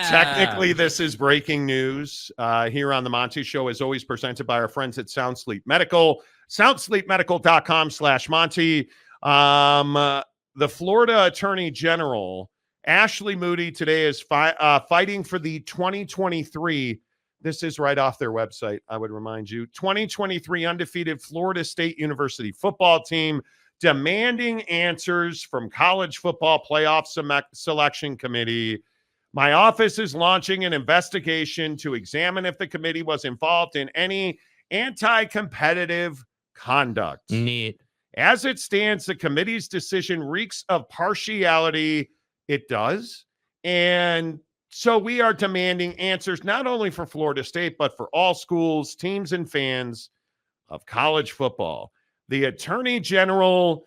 Technically, this is breaking news here on the Monty Show, as always presented by our friends at Sound Sleep Medical. SoundSleepMedical.com/Monty. The Florida Attorney General, Ashley Moody, today is fighting for the 2023, this is right off their website, I would remind you, 2023 undefeated Florida State University football team, demanding answers from College Football Playoff Selection Committee. My office is launching an investigation to examine if the committee was involved in any anti-competitive conduct. Neat. As it stands, the committee's decision reeks of partiality. It does. And so we are demanding answers not only for Florida State, but for all schools, teams, and fans of college football. The Attorney General,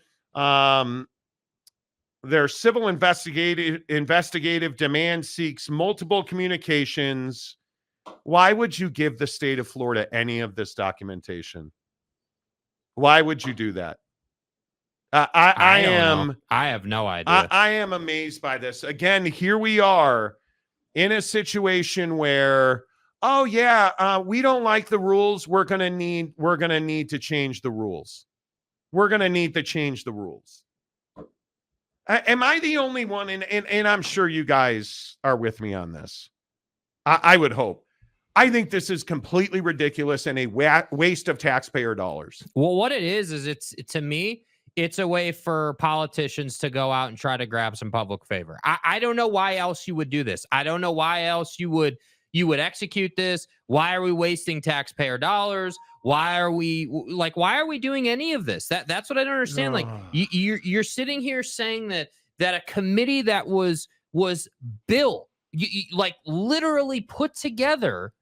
their civil investigative demand seeks multiple communications. Why would you give the state of Florida any of this documentation? Why would you do that? I have no idea. I am amazed by this. Again, here we are in a situation where, we don't like the rules. We're gonna need to change the rules. We're gonna need to change the rules. Am I the only one? And I'm sure you guys are with me on this. I would hope. I think this is completely ridiculous and a waste of taxpayer dollars. Well, what it is to me, it's a way for politicians to go out and try to grab some public favor. I don't know why else you would do this. I don't know why else you would execute this. Why are we wasting taxpayer dollars? Why are we doing any of this? That's what I don't understand. Like you're sitting here saying that a committee that was built, like literally put together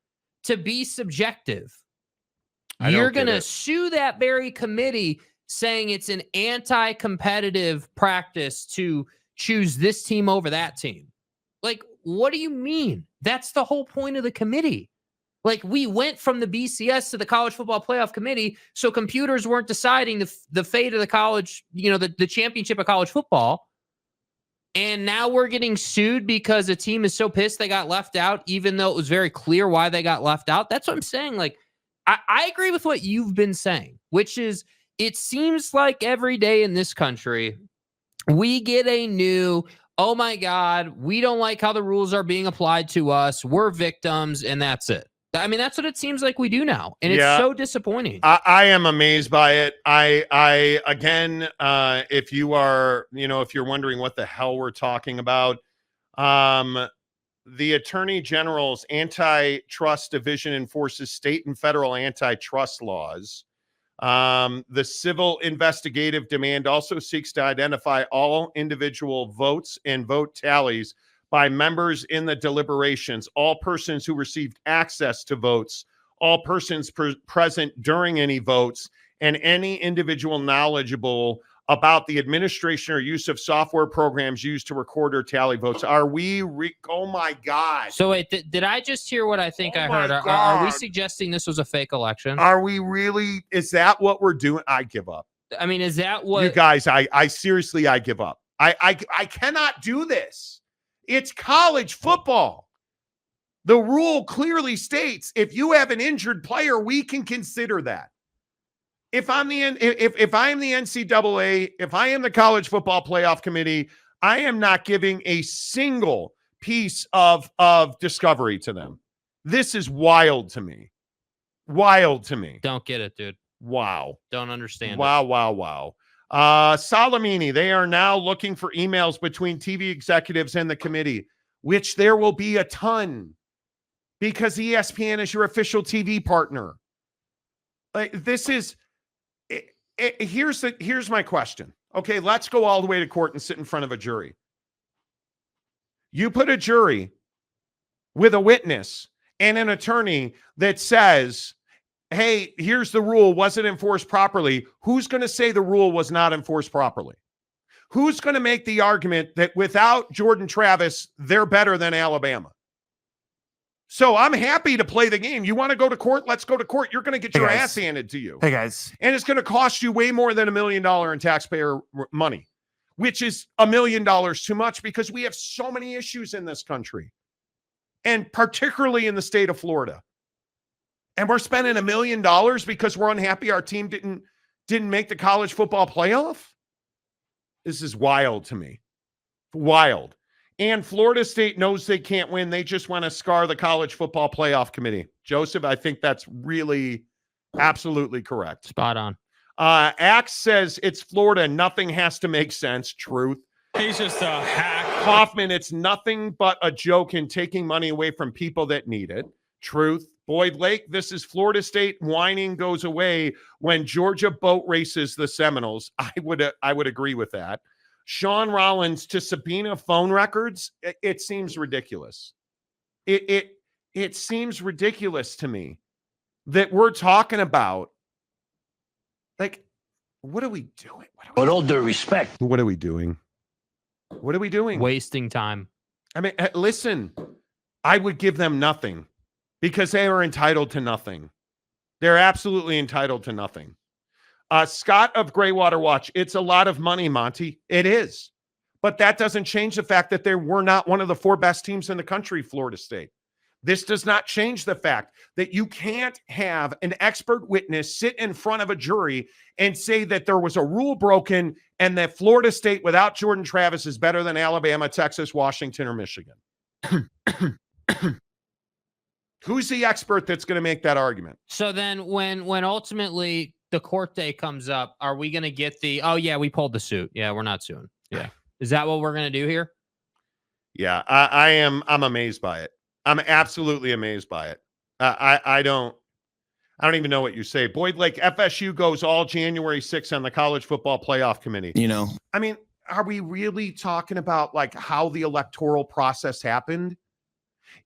to be subjective, you're going to sue that very committee saying it's an anti-competitive practice to choose this team over that team. Like, what do you mean? That's the whole point of the committee. Like, we went from the BCS to the College Football Playoff Committee so computers weren't deciding the fate of the college, the championship of college football. And now we're getting sued because a team is so pissed they got left out, even though it was very clear why they got left out. That's what I'm saying. Like, I agree with what you've been saying, which is it seems like every day in this country, we get a new, oh my God, we don't like how the rules are being applied to us. We're victims, and that's it. I mean, that's what it seems like we do now. And it's so disappointing. I am amazed by it. I again, if you are, if you're wondering what the hell we're talking about, the Attorney General's Antitrust Division enforces state and federal antitrust laws. The civil investigative demand also seeks to identify all individual votes and vote tallies by members in the deliberations, all persons who received access to votes, all persons present during any votes, and any individual knowledgeable about the administration or use of software programs used to record or tally votes. Are we? Oh my God! So wait, did I just hear what I think I heard? Are we suggesting this was a fake election? Are we really? Is that what we're doing? I give up. I mean, is that what you guys? I seriously, I give up. I cannot do this. It's college football. The rule clearly states if you have an injured player, we can consider that. If I am the NCAA, if I am the College Football Playoff Committee, I am not giving a single piece of discovery to them. This is wild to me. Wild to me. Don't get it, dude. Wow. Don't understand. Wow. Salamini, they are now looking for emails between TV executives and the committee, which there will be a ton because ESPN is your official TV partner. Like, this is here's my question. Okay, let's go all the way to court and sit in front of a jury. You put a jury with a witness and an attorney that says, hey, here's the rule, wasn't enforced properly. Who's going to say the rule was not enforced properly? Who's going to make the argument that without Jordan Travis, they're better than Alabama? So I'm happy to play the game. You want to go to court? Let's go to court. You're going to get your ass handed to you. Hey, guys. And it's going to cost you way more than $1 million in taxpayer money, which is $1 million too much because we have so many issues in this country. and particularly in the state of Florida. And we're spending $1 million because we're unhappy our team didn't make the college football playoff? This is wild to me. Wild. And Florida State knows they can't win. They just want to scar the college football playoff committee. Joseph, I think that's really absolutely correct. Spot on. Axe says it's Florida. Nothing has to make sense. Truth. He's just a hack. Kaufman, it's nothing but a joke and taking money away from people that need it. Truth. Boyd Lake, this is Florida State. Whining goes away when Georgia boat races the Seminoles. I would agree with that. Sean Rollins, to subpoena phone records, it seems ridiculous. It seems ridiculous to me that we're talking about, like, what are we doing? With all due respect. What are we doing? What are we doing? Wasting time. I mean, listen, I would give them nothing because they are entitled to nothing. They're absolutely entitled to nothing. Scott of Greywater Watch, it's a lot of money, Monty. It is. But that doesn't change the fact that they were not one of the 4 best teams in the country, Florida State. This does not change the fact that you can't have an expert witness sit in front of a jury and say that there was a rule broken and that Florida State without Jordan Travis is better than Alabama, Texas, Washington, or Michigan. Who's the expert that's going to make that argument? So then when ultimately the court day comes up, are we going to get the, oh yeah, we pulled the suit. Yeah, we're not suing. Yeah. Is that what we're going to do here? Yeah, I'm amazed by it. I'm absolutely amazed by it. I don't even know what you say. Boyd Lake, FSU goes all January 6th on the college football playoff committee. You know, I mean, are we really talking about like how the electoral process happened?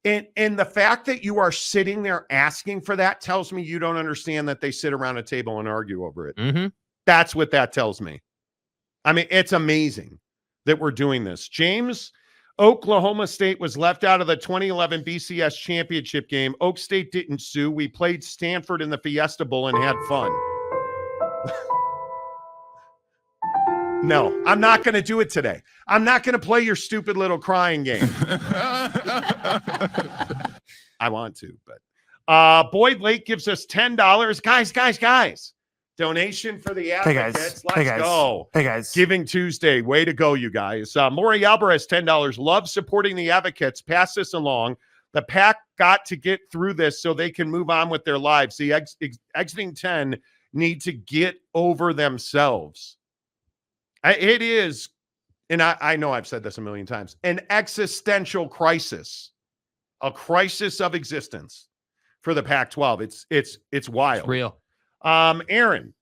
And the fact that you are sitting there asking for that tells me you don't understand that they sit around a table and argue over it. Mm-hmm. That's what that tells me. I mean, it's amazing that we're doing this. James, Oklahoma State was left out of the 2011 BCS championship game. Oak State didn't sue. We played Stanford in the Fiesta Bowl and had fun. No, I'm not going to do it today. I'm not going to play your stupid little crying game. I want to, but Boyd Lake gives us $10. Guys. Donation for the advocates. Let's go. Hey, guys. Giving Tuesday. Way to go, you guys. Maury Alvarez, $10. Love supporting the advocates. Pass this along. The pack got to get through this so they can move on with their lives. The exiting 10 need to get over themselves. It is, and I know I've said this a million times, an existential crisis, a crisis of existence for the Pac-12. It's wild. It's real. Aaron,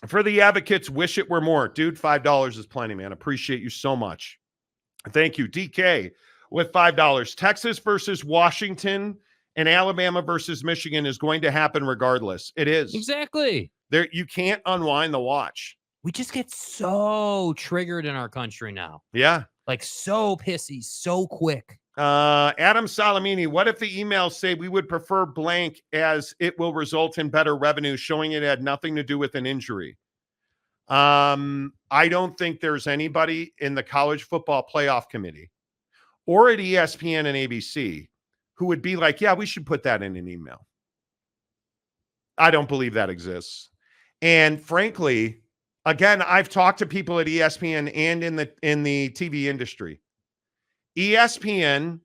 for the advocates, wish it were more. Dude, $5 is plenty, man. Appreciate you so much. Thank you. DK with $5. Texas versus Washington and Alabama versus Michigan is going to happen regardless. It is. Exactly. There, you can't unwind the watch. We just get so triggered in our country now. Yeah. Like so pissy, so quick. Adam Salamini, what if the emails say we would prefer blank as it will result in better revenue, showing it had nothing to do with an injury? I don't think there's anybody in the college football playoff committee or at ESPN and ABC who would be like, yeah, we should put that in an email. I don't believe that exists. And frankly, again, I've talked to people at ESPN and in the TV industry. ESPN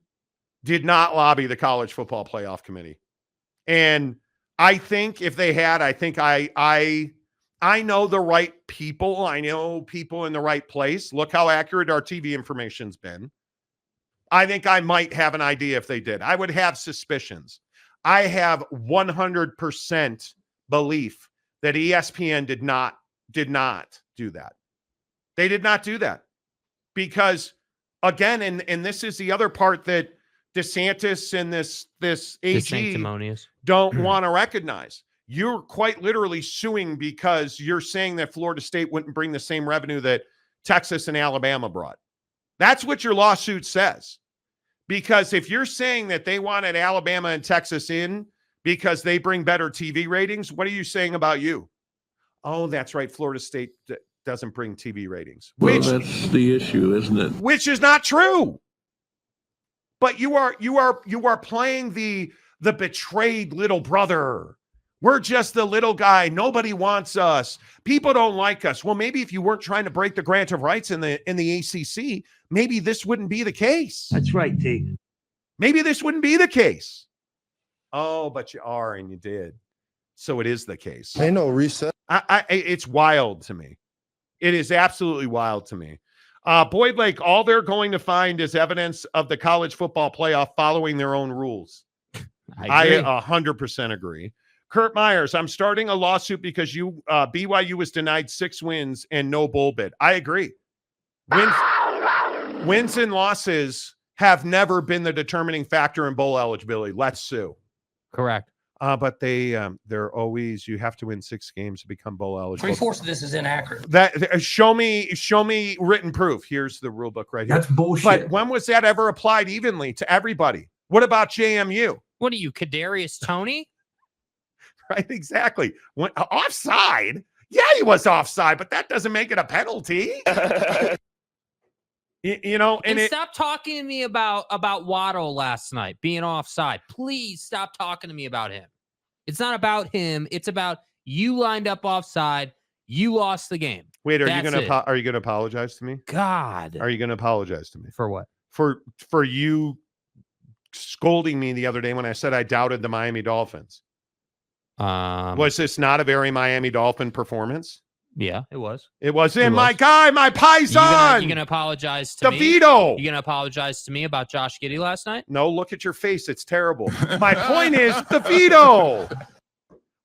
did not lobby the college football playoff committee. And I think if they had, I think I know the right people. I know people in the right place. Look how accurate our TV information's been. I think I might have an idea if they did. I would have suspicions. I have 100% belief that ESPN did not do that. They did not do that because, again, and this is the other part that DeSantis and this AG don't want to recognize. You're quite literally suing because you're saying that Florida State wouldn't bring the same revenue that Texas and Alabama brought. That's what your lawsuit says. Because if you're saying that they wanted Alabama and Texas in because they bring better TV ratings, what are you saying about you? Oh, that's right. Florida State doesn't bring TV ratings. Well, that's the issue, isn't it? Which is not true. But you are playing the betrayed little brother. We're just the little guy. Nobody wants us. People don't like us. Well, maybe if you weren't trying to break the grant of rights in the ACC, maybe this wouldn't be the case. That's right, T. Maybe this wouldn't be the case. Oh, but you are, and you did. So it is the case. Ain't no reset. It's wild to me. It is absolutely wild to me. Boyd Lake, all they're going to find is evidence of the college football playoff following their own rules. I 100% agree. Kurt Myers, I'm starting a lawsuit because BYU was denied 6 wins and no bowl bid. I agree. Wins and losses have never been the determining factor in bowl eligibility. Let's sue. Correct. But they're always, you have to win 6 games to become bowl eligible. 3/4 of this is inaccurate. Show me written proof. Here's the rule book right here. That's bullshit. But when was that ever applied evenly to everybody? What about JMU? What are you, Kadarius Toney? Right, exactly. Offside? Yeah, he was offside, but that doesn't make it a penalty. And stop talking to me about Waddle last night being offside. Please stop talking to me about him. It's not about him. It's about you lined up offside. You lost the game. Wait, are you gonna apologize to me? God, are you gonna apologize to me for what? For you scolding me the other day when I said I doubted the Miami Dolphins? Was this not a very Miami Dolphin performance? Yeah, it was. It was my guy, my Paisan. You gonna apologize to me? DeVito. You gonna apologize to me about Josh Giddey last night? No, look at your face. It's terrible. My point is DeVito.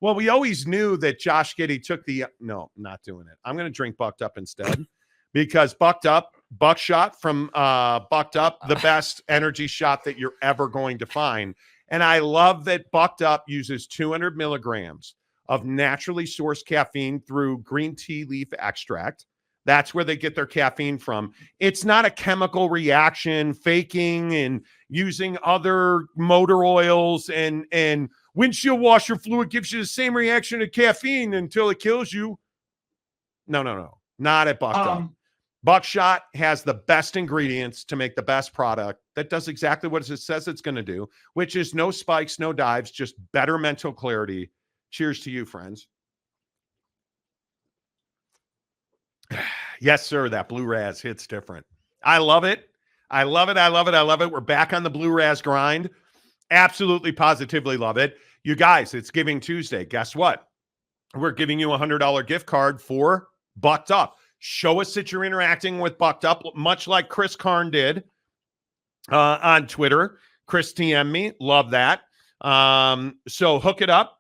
Well, we always knew that Josh Giddey took no, not doing it. I'm going to drink Bucked Up instead because Buckshot from Bucked Up, the best energy shot that you're ever going to find. And I love that Bucked Up uses 200 milligrams of naturally sourced caffeine through green tea leaf extract. That's where they get their caffeine from. It's not a chemical reaction, faking and using other motor oils and windshield washer fluid gives you the same reaction to caffeine until it kills you. No. Not at Bucked Up. Buckshot has the best ingredients to make the best product that does exactly what it says it's going to do, which is no spikes, no dives, just better mental clarity. Cheers to you, friends. Yes, sir. That Blue Raz hits different. I love it. We're back on the Blue Raz grind. Absolutely, positively love it. You guys, it's Giving Tuesday. Guess what? We're giving you a $100 gift card for Bucked Up. Show us that you're interacting with Bucked Up, much like Chris Karn did on Twitter. Chris TM me. Love that. So hook it up.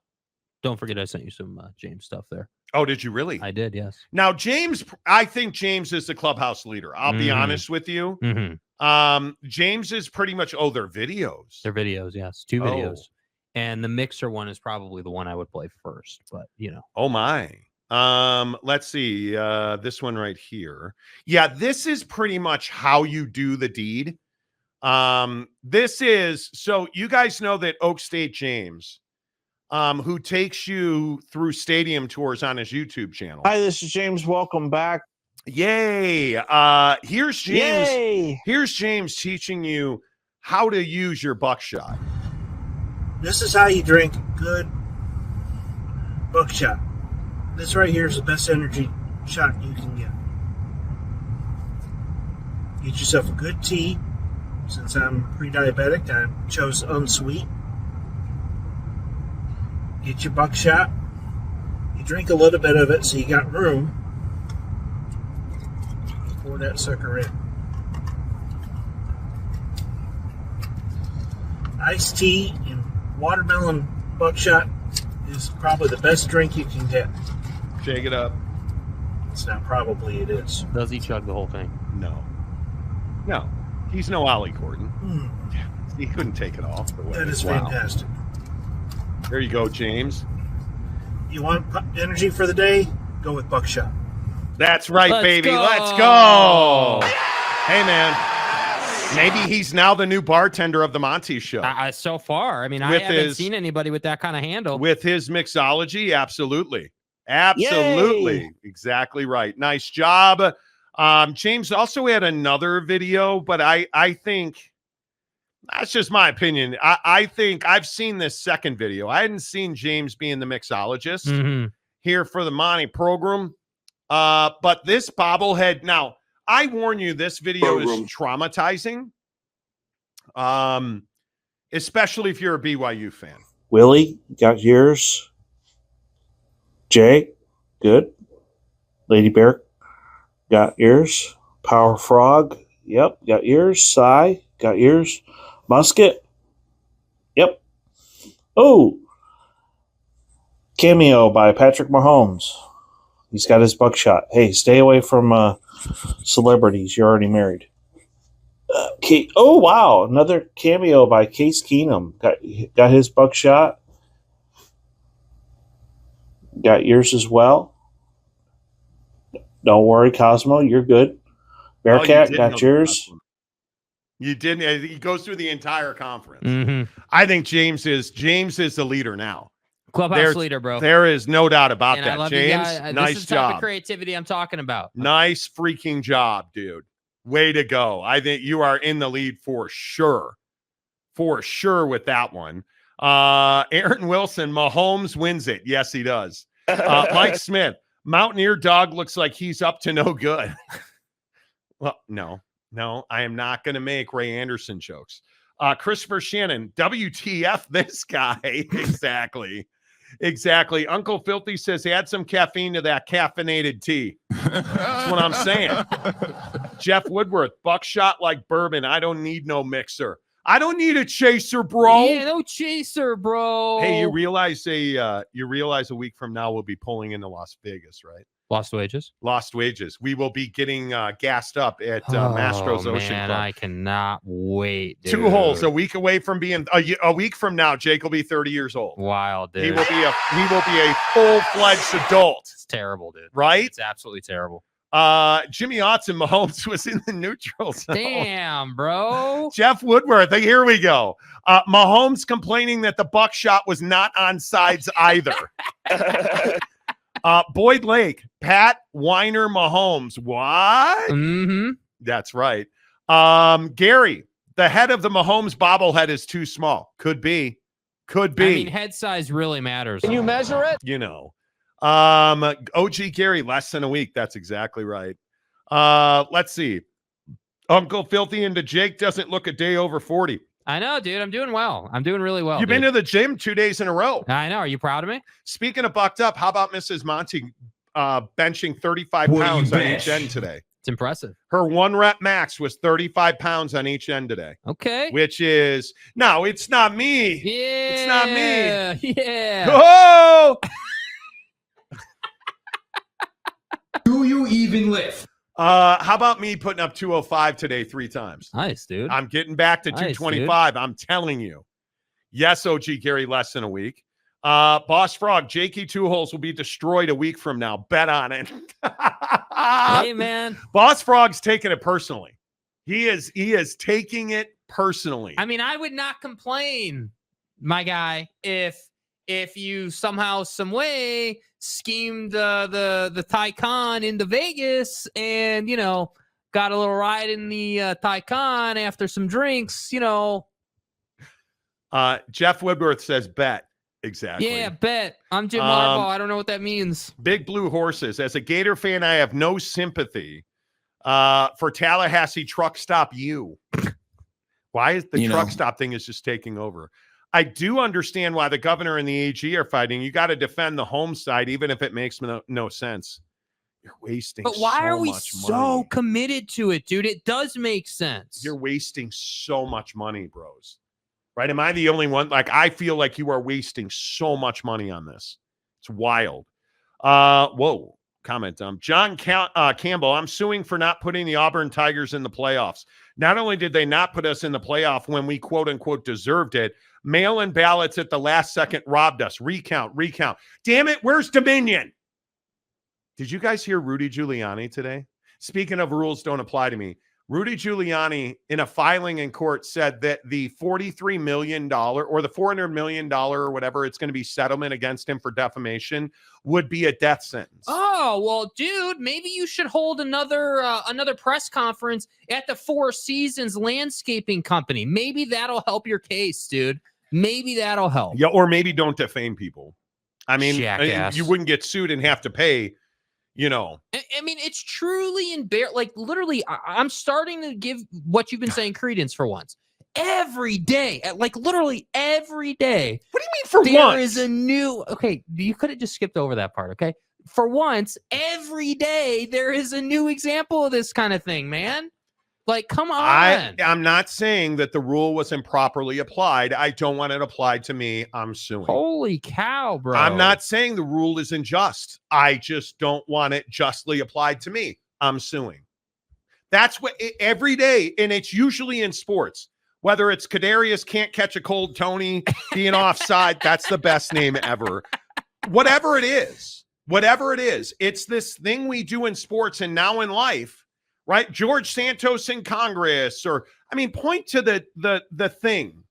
Don't forget I sent you some James stuff there. Oh, did you really? I did, yes. Now, James, I think James is the clubhouse leader. I'll be honest with you. James is pretty much, their videos. They're videos, yes. 2 videos. And the mixer one is probably the one I would play first, but Oh my. Let's see. This one right here. Yeah, this is pretty much how you do the deed. This is, so you guys know that Oak State James, who takes you through stadium tours on his YouTube channel. Hi, this is James. Welcome back. Yay. Here's James. Yay. Here's James teaching you how to use your buckshot. This is how you drink good buckshot. This right here is the best energy shot you can get. Get yourself a good tea. Since I'm pre-diabetic, I chose unsweet. Get your buckshot. You drink a little bit of it so you got room. Pour that sucker in. Iced tea and watermelon buckshot is probably the best drink you can get. Shake it up. It's not probably, it is. Does he chug the whole thing? No. He's no Ollie Gordon. He couldn't take it off. That is fantastic. There you go, James. You want energy for the day? Go with buckshot. That's right, Let's baby. go. Let's go. Hey, man. Maybe he's now the new bartender of the Monty show. So far, I mean, I haven't seen anybody with that kind of handle. With his mixology, absolutely. Absolutely. Yay. Exactly right. Nice job. James also had another video, but I think That's just my opinion. I think I've seen this second video. I hadn't seen James being the mixologist here for the Monty program. But this bobblehead, now, I warn you, this video is traumatizing. Especially if you're a BYU fan. Willie, got yours. Jay, good. Lady Bear, got yours. Power Frog, yep, got yours. Cy, got yours. Musket, yep. Oh, cameo by Patrick Mahomes. He's got his buckshot. Hey, stay away from celebrities. You're already married. Oh, wow. Another cameo by Case Keenum. Got his buckshot. Got yours as well. Don't worry, Cosmo. You're good. Bearcat, got yours. You didn't. He goes through the entire conference. I think James is the leader now. Clubhouse leader, bro. There is no doubt about and that. I love James, nice this is the type job. of creativity I'm talking about. Nice freaking job, dude. Way to go. I think you are in the lead for sure. For sure with that one. Aaron Wilson, Mahomes wins it. Yes, he does. Mike Smith, Mountaineer Dog looks like he's up to no good. Well, no, I am not going to make Ray Anderson jokes. Christopher Shannon, WTF this guy. Exactly. Uncle Filthy says, add some caffeine to that caffeinated tea. That's what I'm saying. Jeff Woodworth, buckshot like bourbon. I don't need no mixer. I don't need a chaser, bro. Yeah, no chaser, bro. Hey, you realize a week from now we'll be pulling into Las Vegas, right? Lost wages. We will be getting gassed up at Mastro's Ocean Club. I cannot wait, dude. 2 holes a week away from being a week from now. Jake will be 30 years old. Wild, dude. He will be a full-fledged adult. It's terrible, dude. Right? It's absolutely terrible. Jimmy Otson, Mahomes was in the neutral zone. Damn, bro. Jeff Woodworth, here we go. Mahomes complaining that the buckshot was not on sides either. Boyd Lake, Pat Weiner Mahomes. What? That's right. Gary, the head of the Mahomes bobblehead is too small. Could be. I mean, head size really matters. Can you measure it? You know. OG Gary, less than a week. That's exactly right. Let's see. Uncle Filthy into Jake doesn't look a day over 40. I know, dude. I'm doing well. I'm doing really well. You've been to the gym 2 days in a row. I know. Are you proud of me? Speaking of bucked up, how about Mrs. Monty benching 35 pounds on each end today? It's impressive. Her 1 rep max was 35 pounds on each end today. Okay. Which is, no, it's not me. Yeah. It's not me. Yeah. Oh! Do you even lift? How about me putting up 205 today 3 times? Nice, dude. I'm getting back to 225. I'm telling you. Yes, OG Gary, less than a week. Boss Frog, Jakey 2 holes will be destroyed a week from now. Bet on it. Hey, man. Boss Frog's taking it personally. He is taking it personally. I mean, I would not complain, my guy, if you somehow, some way schemed the Taycan into Vegas and, got a little ride in the Taycan after some drinks, Jeff Woodworth says bet. Exactly. Yeah, bet. I'm Jim Harbaugh. I don't know what that means. Big Blue Horses. As a Gator fan, I have no sympathy for Tallahassee Truck Stop U. Why is the truck stop thing is just taking over? I do understand why the governor and the AG are fighting. You got to defend the home side, even if it makes no sense. You're wasting But why so are we much so money. committed to it, dude? It does make sense. You're wasting so much money, bros. Right? Am I the only one? Like, I feel like you are wasting so much money on this. It's wild. Whoa. Comment. John Campbell, I'm suing for not putting the Auburn Tigers in the playoffs. Not only did they not put us in the playoff when we quote unquote deserved it, mail-in ballots at the last second robbed us. Recount. Damn it, where's Dominion? Did you guys hear Rudy Giuliani today? Speaking of rules don't apply to me, Rudy Giuliani, in a filing in court, said that the $43 million or the $400 million or whatever it's going to be settlement against him for defamation would be a death sentence. Oh, well, dude, maybe you should hold another press conference at the Four Seasons Landscaping Company. Maybe that'll help your case, dude. Maybe that'll help. Yeah, or maybe don't defame people. I mean, Jackass. you wouldn't get sued and have to pay, you know. I mean, it's truly embarrassing. Like, literally, I'm starting to give what you've been saying credence for once. Every day, like literally every day. What do you mean for there once? There is a new. Okay, you could have just skipped over that part. Okay, for once, every day there is a new example of this kind of thing, man. Like, come on. I'm not saying that the rule was improperly applied. I don't want it applied to me. I'm suing. Holy cow, bro. I'm not saying the rule is unjust. I just don't want it justly applied to me. I'm suing. That's what every day, and it's usually in sports. Whether it's Kadarius can't catch a cold Tony being offside, that's the best name ever. Whatever it is, it's this thing we do in sports and now in life, right? George Santos in Congress, or I mean, point to the thing.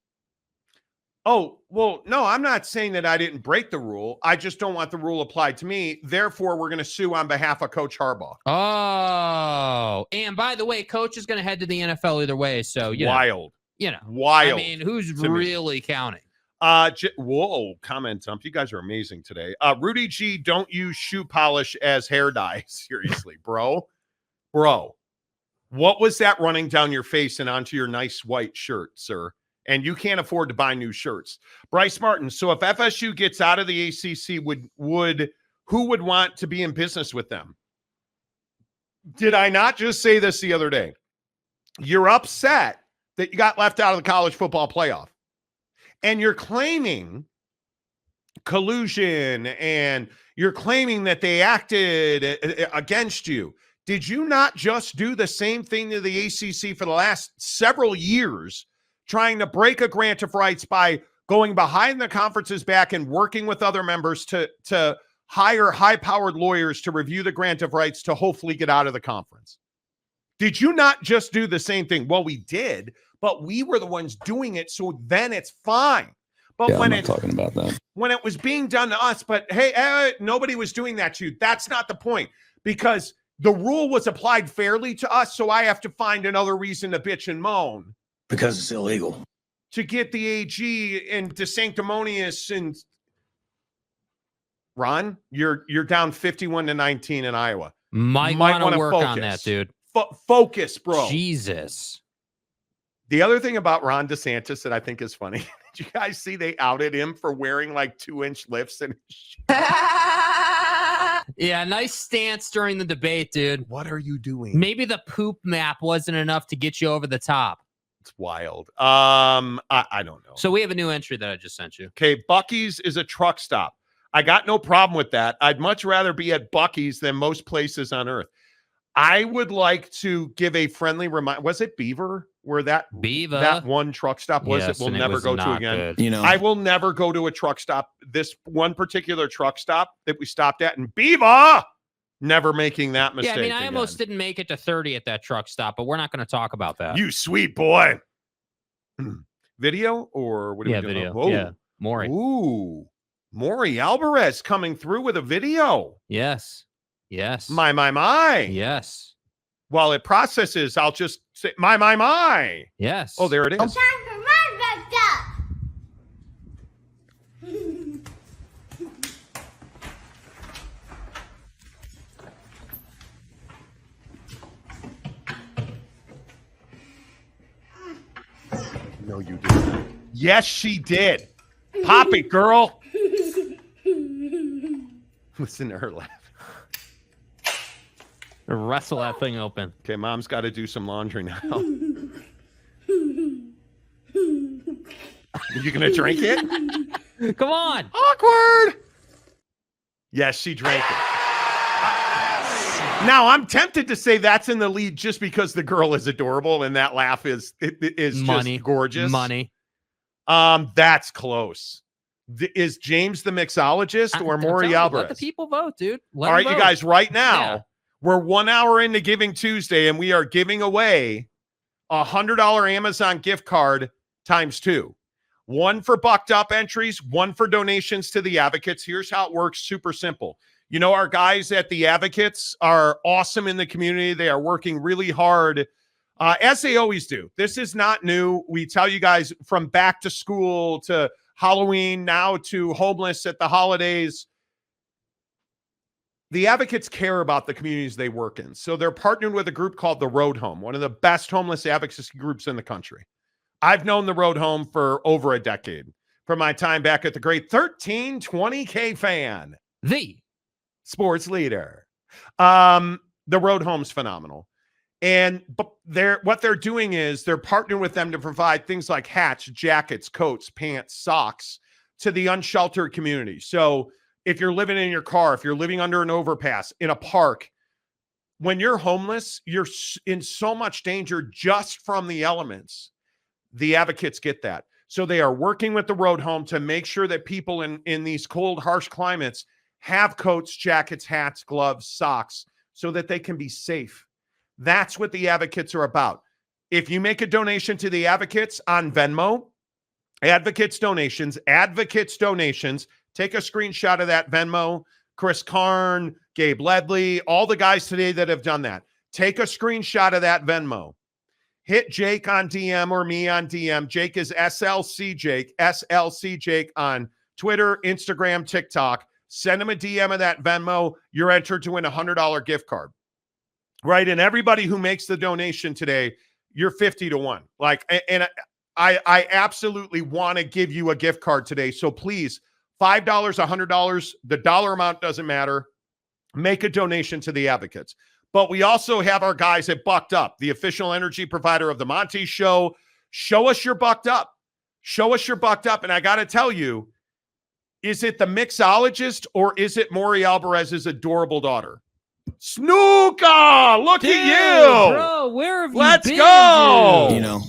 Oh, well, no, I'm not saying that I didn't break the rule. I just don't want the rule applied to me. Therefore, we're going to sue on behalf of Coach Harbaugh. Oh, and by the way, Coach is going to head to the NFL either way. So, wild. I mean, who's really counting? Whoa, comment dump. You guys are amazing today. Rudy G, don't use shoe polish as hair dye. Seriously, bro. What was that running down your face and onto your nice white shirt, sir? And you can't afford to buy new shirts. Bryce Martin. So if FSU gets out of the ACC, who would want to be in business with them? Did I not just say this the other day? You're upset that you got left out of the college football playoff. And you're claiming collusion and you're claiming that they acted against you. Did you not just do the same thing to the ACC for the last several years, trying to break a grant of rights by going behind the conference's back and working with other members to hire high-powered lawyers to review the grant of rights to hopefully get out of the conference? Did you not just do the same thing? Well, we did, but we were the ones doing it, so then it's fine. But yeah, when I'm not talking about that. When it was being done to us, but hey, nobody was doing that to you. That's not the point, because the rule was applied fairly to us, so I have to find another reason to bitch and moan. Because it's illegal. To get the AG and to sanctimonious and Ron, you're down 51-19 in Iowa. Might want to work on that, dude. Focus, bro. Jesus. The other thing about Ron DeSantis that I think is funny, did you guys see they outed him for wearing like 2-inch lifts and yeah, nice stance during the debate, dude. What are you doing? Maybe the poop map wasn't enough to get you over the top. It's wild. I don't know. So we have a new entry that I just sent you. Okay, Buc-ee's is a truck stop. I got no problem with that. I'd much rather be at Buc-ee's than most places on earth. I would like to give a friendly reminder. Was it Beaver? Where that one truck stop was? Yes, it will never go to again. Good. You know, I will never go to a truck stop. This one particular truck stop that we stopped at in Beaver, never making that mistake. Yeah, I mean, I again. almost didn't make it to 30 at that truck stop, but we're not going to talk about that. You sweet boy. Video or what? Are we doing? Video. Whoa. Yeah, Maury. Ooh, Maury Alvarez coming through with a video. Yes. My. Yes. While it processes, I'll just say my. Yes. Oh, there it is. Time for my No, you didn't. Yes, she did. Pop it, girl. Listen to her laugh. Wrestle that thing open. Okay, mom's got to do some laundry now. Are you going to drink it? Come on. Awkward. Yes, she drank it. Now, I'm tempted to say that's in the lead just because the girl is adorable and that laugh is Money. just gorgeous. Money. That's close. Is James the mixologist or Maury Alvarez? Let the people vote, dude. All right, you guys, right now, we're 1 hour into Giving Tuesday, and we are giving away $100 Amazon gift card times 2. One for Bucked Up entries, one for donations to the Advocates. Here's how it works. Super simple. You know, our guys at the Advocates are awesome in the community. They are working really hard, as they always do. This is not new. We tell you guys from back to school to Halloween, now to homeless at the holidays. The Advocates care about the communities they work in. So they're partnered with a group called the Road Home, one of the best homeless advocacy groups in the country. I've known the Road Home for over a decade from my time back at the great 1320K Fan. The Sports leader. The Road Home's phenomenal. And what they're doing is they're partnering with them to provide things like hats, jackets, coats, pants, socks to the unsheltered community. So if you're living in your car, if you're living under an overpass, in a park, when you're homeless, you're in so much danger just from the elements. The Advocates get that. So they are working with the Road Home to make sure that people in these cold, harsh climates have coats, jackets, hats, gloves, socks, so that they can be safe. That's what the Advocates are about. If you make a donation to the Advocates on Venmo, Advocates donations, take a screenshot of that Venmo. Chris Karn, Gabe Ledley, all the guys today that have done that. Take a screenshot of that Venmo. Hit Jake on DM or me on DM. Jake is SLC Jake on Twitter, Instagram, TikTok. Send him a DM of that Venmo. You're entered to win a $100 gift card. Right? And everybody who makes the donation today, you're 50-1. And I absolutely want to give you a gift card today. So please, $5, $100, the dollar amount doesn't matter. Make a donation to the Advocates. But we also have our guys at Bucked Up, the official energy provider of the Monty Show. Show us your Bucked Up. Show us your Bucked Up. And I got to tell you, is it the mixologist or is it Maury Alvarez's adorable daughter? Snooka! Look at you! Bro, where have Let's you been, go! dude? You know,